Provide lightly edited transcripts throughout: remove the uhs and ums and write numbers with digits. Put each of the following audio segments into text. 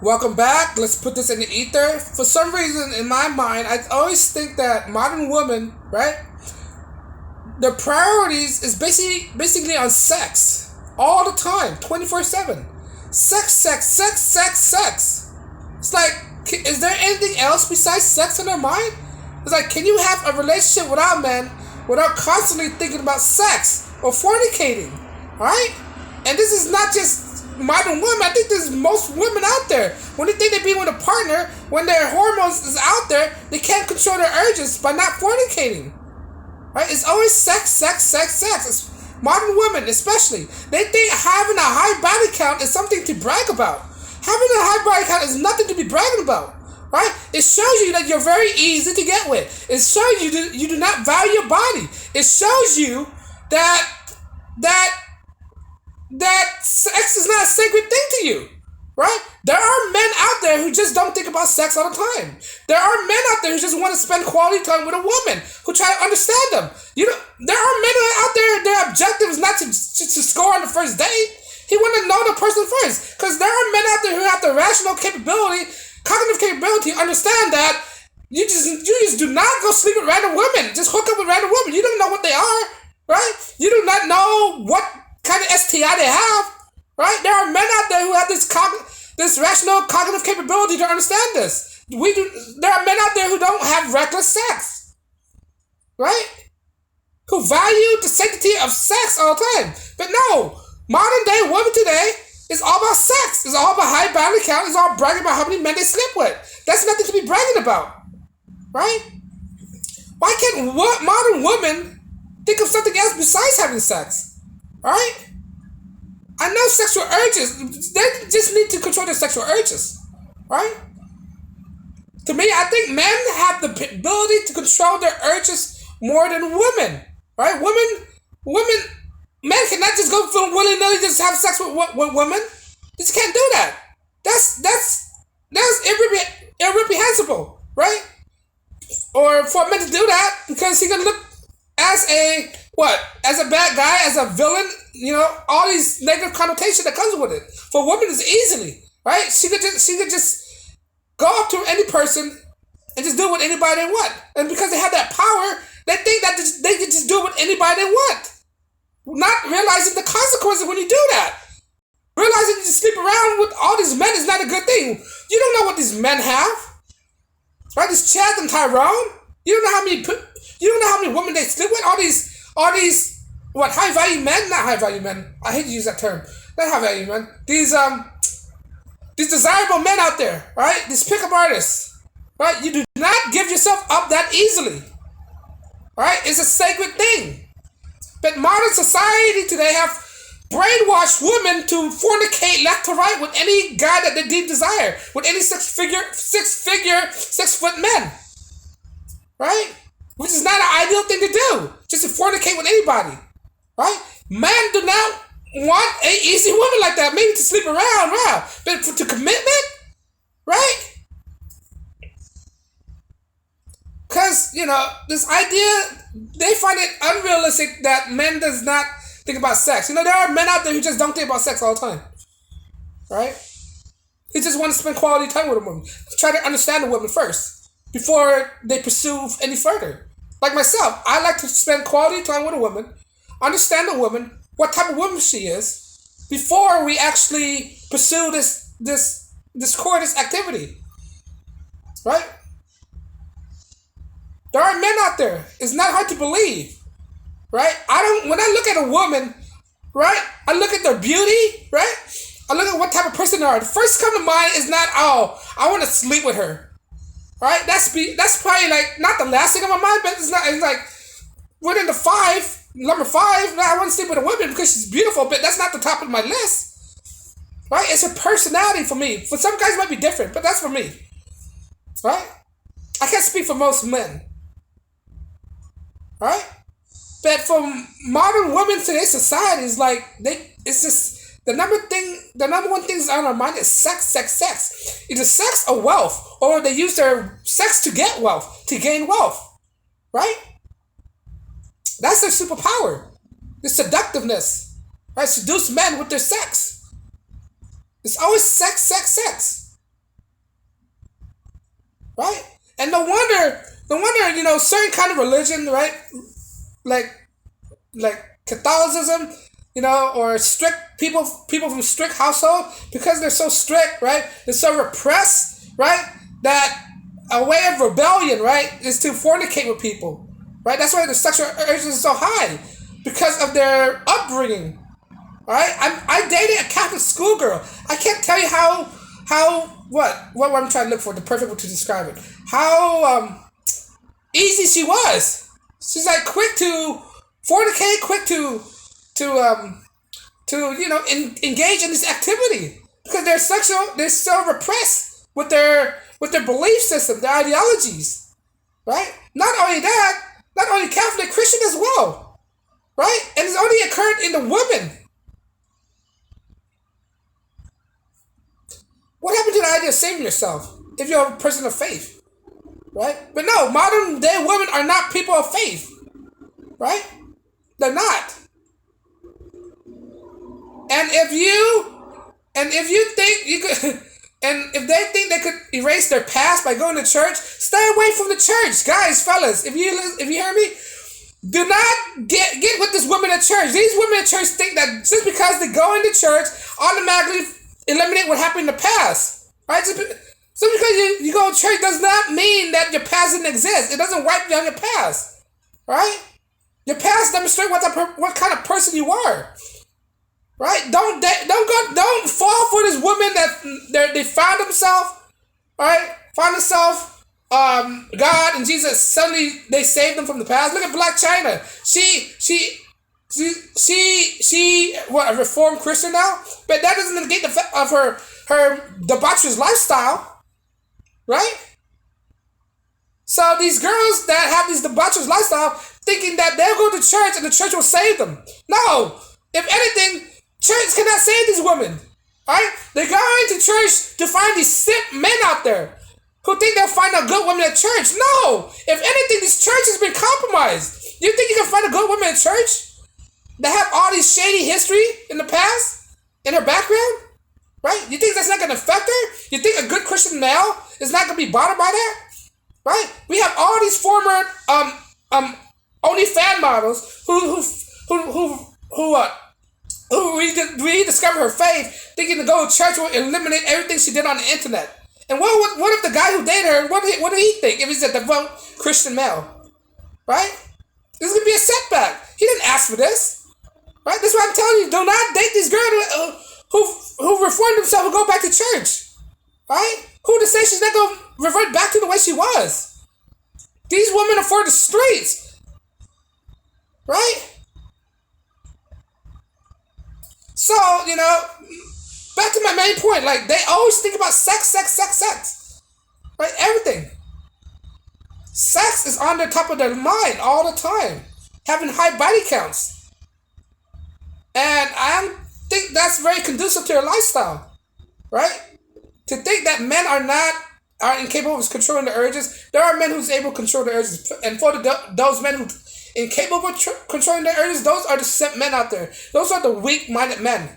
Welcome back. Let's put this in the ether. For some reason, in my mind, I always think that modern women, right? Their priorities is basically on sex all the time, 24/7. Sex, sex, sex, sex, sex. It's like, is there anything else besides sex in their mind? It's like, can you have a relationship without men without constantly thinking about sex or fornicating, right? And this is not just modern women. I think there's most women out there. When they think they're being with a partner, when their hormones is out there, they can't control their urges by not fornicating. Right? It's always sex, sex, sex, sex. It's modern women, especially. They think having a high body count is something to brag about. Having a high body count is nothing to be bragging about. Right? It shows you that you're very easy to get with. It shows you that you do not value your body. It shows you that sex is not a sacred thing to you, right? There are men out there who just don't think about sex all the time. There are men out there who just want to spend quality time with a woman who try to understand them. There are men out there, their objective is not to score on the first date. He want to know the person first, because there are men out there who have the rational capability, cognitive capability, to understand that you just do not go sleep with random women. Just hook up with random women. You don't know what they are, right? You do not know what kind of STI they have, right? There are men out there who have this rational cognitive capability to understand this. There are men out there who don't have reckless sex, right? Who value the sanctity of sex all the time. But no, modern day women today is all about sex. It's all about high body count. It's all bragging about how many men they sleep with. That's nothing to be bragging about, right? Why can't modern women think of something else besides having sex? Right? I know sexual urges. They just need to control their sexual urges. Right? To me, I think men have the ability to control their urges more than women. Right? Men cannot just go willy-nilly just have sex with women. They just can't do that. That's irreprehensible. Right? Or for men to do that because he can look as a bad guy, as a villain, all these negative connotations that comes with it. For women, it's easily, right? She could just go up to any person and just do what anybody they want. And because they have that power, they think that they can just do what anybody they want. Not realizing the consequences when you do that. Realizing you sleep around with all these men is not a good thing. You don't know what these men have. Right? This Chad and Tyrone. You don't know how many women they sleep with. All these high value men? Not high value men. I hate to use that term. Not high value men. These desirable men out there, right? These pickup artists, right? You do not give yourself up that easily, right? It's a sacred thing. But modern society today have brainwashed women to fornicate left to right with any guy that they deem desire, with any six foot men, right? Which is not an ideal thing to do, just to fornicate with anybody, right? Men do not want an easy woman like that, maybe to sleep around, right? But to commitment, right? Because, this idea, they find it unrealistic that men does not think about sex. There are men out there who just don't think about sex all the time, right? They just want to spend quality time with a woman. Try to understand the woman first before they pursue any further. Like myself, I like to spend quality time with a woman, understand the woman, what type of woman she is, before we actually pursue this coitus activity. Right? There are men out there. It's not hard to believe. Right? When I look at a woman, right, I look at their beauty, right? I look at what type of person they are. The first come to mind is not, I want to sleep with her. Right? That's probably like not the last thing on my mind, but it's like within number five, I want to sleep with a woman because she's beautiful, but that's not the top of my list. Right? It's her personality for me. For some guys it might be different, but that's for me. Right? I can't speak for most men. Right? But for modern women today's society is like it's just the number one thing on our mind is sex, sex, sex. Either sex or wealth, or they use their sex to get wealth, to gain wealth, right? That's their superpower, the seductiveness, right? Seduce men with their sex. It's always sex, sex, sex. right? And no wonder, certain kind of religion, right? Like like Catholicism, or strict people from strict household, because they're so strict, right? They're so repressed, right? That a way of rebellion, right, is to fornicate with people, right? That's why the sexual urges are so high, because of their upbringing, right? I dated a Catholic schoolgirl. I can't tell you how what I'm trying to look for the perfect way to describe it. How easy she was. She's like quick to fornicate, quick to engage in this activity, because they're so repressed with their belief system, their ideologies, right? Not only Catholic, Christian as well, right? And it's only occurred in the women. What happened to the idea of saving yourself if you're a person of faith, right? But no, modern day women are not people of faith, right? They're not. And if you think you could, and if they think they could erase their past by going to church, stay away from the church, guys, fellas. If you hear me, do not get with this women at church. These women at church think that just because they go into church, automatically eliminate what happened in the past, right? Just because you go to church does not mean that your past didn't exist. It doesn't wipe down your past, right? Your past demonstrates what kind of person you are. Right? Don't fall for this woman that they found themselves, right? Found themselves, God and Jesus, suddenly they saved them from the past. Look at Black China. She what, a reformed Christian now? But that doesn't negate the fact of her debaucherous lifestyle, right? So these girls that have this debaucherous lifestyle thinking that they'll go to church and the church will save them. No. If anything, church cannot save these women, right? They're going to church to find these simp men out there who think they'll find a good woman at church. No! If anything, this church has been compromised. You think you can find a good woman at church that have all these shady history in the past, in her background? Right? You think that's not going to affect her? You think a good Christian male is not going to be bothered by that? Right? We have all these former OnlyFans models who rediscover her faith, thinking to go to church will eliminate everything she did on the internet. And what if the guy who dated her, what did he think if he's a devout Christian male? Right? This is going to be a setback. He didn't ask for this. Right? That's why I'm telling you, do not date these girls who reformed themselves and go back to church. Right? Who to say she's not going to revert back to the way she was? These women are for the streets. Right? So, back to my main point, like, they always think about sex. Right? Everything. Sex is on the top of their mind all the time. Having high body counts. And I think that's very conducive to their lifestyle. Right? To think that men are incapable of controlling the urges. There are men who's able to control the urges. And for those men who incapable of controlling their urges, those are the simp men out there. Those are the weak-minded men.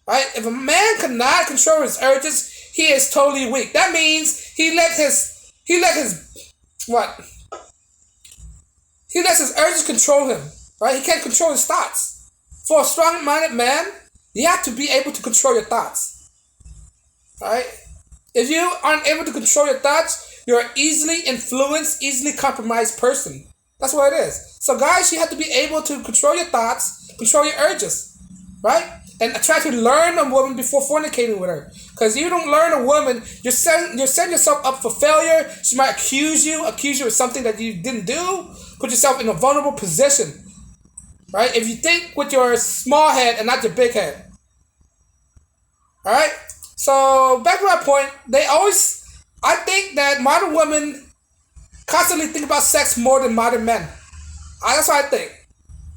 Right? If a man cannot control his urges, he is totally weak. That means he let his urges control him. Right? He can't control his thoughts. For a strong-minded man, you have to be able to control your thoughts. Right? If you aren't able to control your thoughts, you're an easily influenced, easily compromised person. That's what it is. So guys, you have to be able to control your thoughts, control your urges, right? And try to learn a woman before fornicating with her. Because if you don't learn a woman, you're setting yourself up for failure. She might accuse you of something that you didn't do. Put yourself in a vulnerable position, right? If you think with your small head and not your big head. All right? So back to my point, I think that modern women constantly think about sex more than modern men. That's what I think.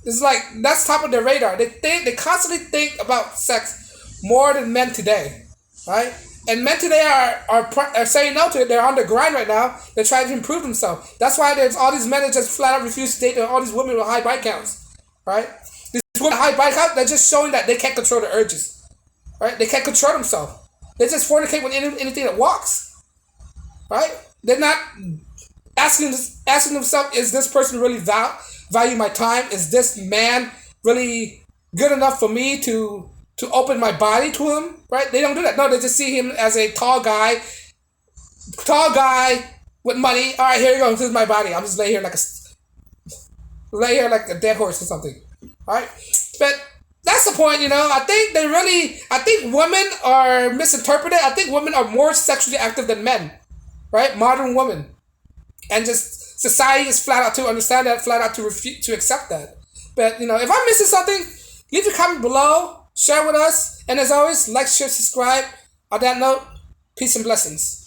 It's like, that's top of their radar. They constantly think about sex more than men today, right? And men today are saying no to it. They're on the grind right now. They're trying to improve themselves. That's why there's all these men that just flat out refuse to date all these women with high body counts, right? These women with high body counts, they're just showing that they can't control their urges, right? They can't control themselves. They just fornicate with anything that walks. right? They're not asking themselves, is this person really value my time? Is this man really good enough for me to open my body to him? Right? They don't do that. No, they just see him as a tall guy with money. All right, here you go. This is my body. I'm just lay here like a dead horse or something. All right, but that's the point. I think women are misinterpreted. I think women are more sexually active than men. Right, modern women, and just society is flat out to understand that, flat out to refuse to accept that. But if I'm missing something, leave a comment below, share with us, and as always, like, share, subscribe. On that note, peace and blessings.